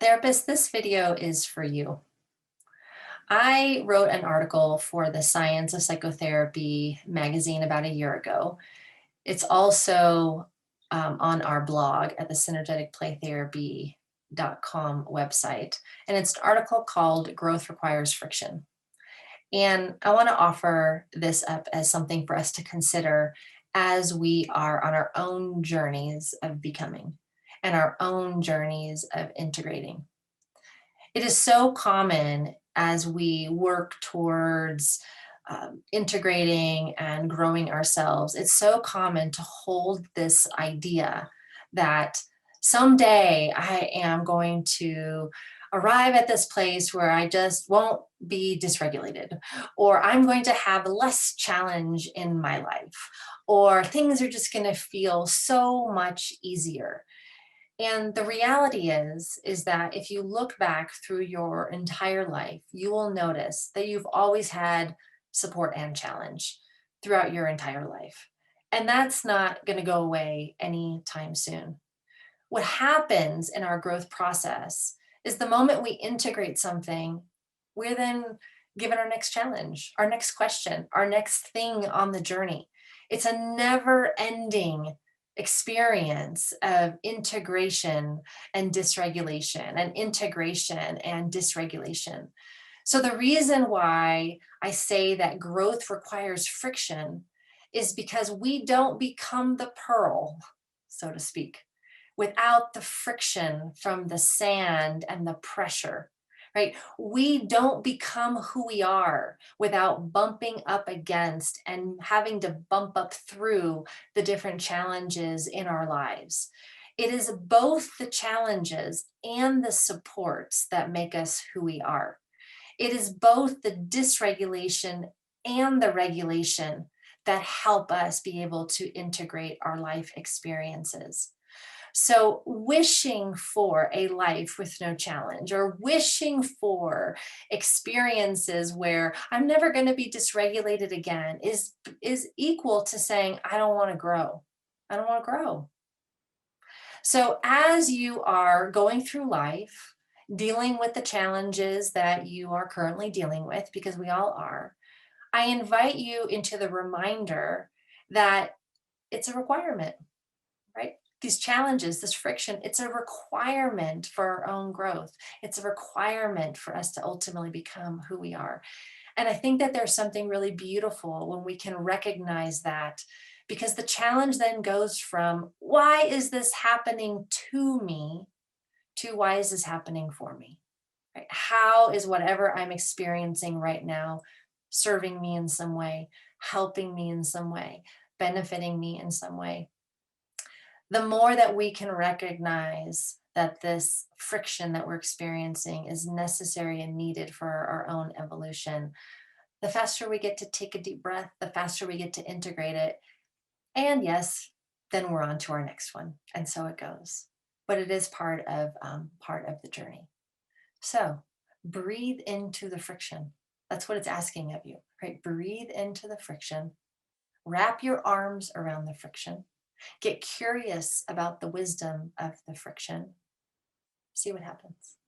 Therapist, this video is for you. I wrote an article for the Science of Psychotherapy magazine about a year ago. It's also on our blog at the synergeticplaytherapy.com website. And it's an article called Growth Requires Friction. And I want to offer this up as something for us to consider as we are on our own journeys of becoming and our own journeys of integrating. It is so common as we work towards integrating and growing ourselves. It's so common to hold this idea that someday I am going to arrive at this place where I just won't be dysregulated, or I'm going to have less challenge in my life, or things are just going to feel so much easier. And the reality is that if you look back through your entire life, you will notice that you've always had support and challenge throughout your entire life. And that's not going to go away anytime soon. What happens in our growth process is the moment we integrate something, we're then given our next challenge, our next question, our next thing on the journey. It's a never ending experience of integration and dysregulation and integration and dysregulation. So the reason why I say that growth requires friction is because we don't become the pearl, so to speak, without the friction from the sand and the pressure. Right? We don't become who we are without bumping up against and having to bump up through the different challenges in our lives. It is both the challenges and the supports that make us who we are. It is both the dysregulation and the regulation that help us be able to integrate our life experiences. So wishing for a life with no challenge, or wishing for experiences where I'm never going to be dysregulated again is equal to saying, I don't want to grow. I don't want to grow. So as you are going through life, dealing with the challenges that you are currently dealing with, because we all are, I invite you into the reminder that it's a requirement, right? These challenges, this friction, it's a requirement for our own growth. It's a requirement for us to ultimately become who we are. And I think that there's something really beautiful when we can recognize that, because the challenge then goes from why is this happening to me to why is this happening for me? Right? How is whatever I'm experiencing right now serving me in some way, helping me in some way, benefiting me in some way? The more that we can recognize that this friction that we're experiencing is necessary and needed for our own evolution, the faster we get to take a deep breath, the faster we get to integrate it. And yes, then we're on to our next one. And so it goes. But it is part of the journey. So breathe into the friction. That's what it's asking of you, right? Breathe into the friction. Wrap your arms around the friction. Get curious about the wisdom of the friction. See what happens.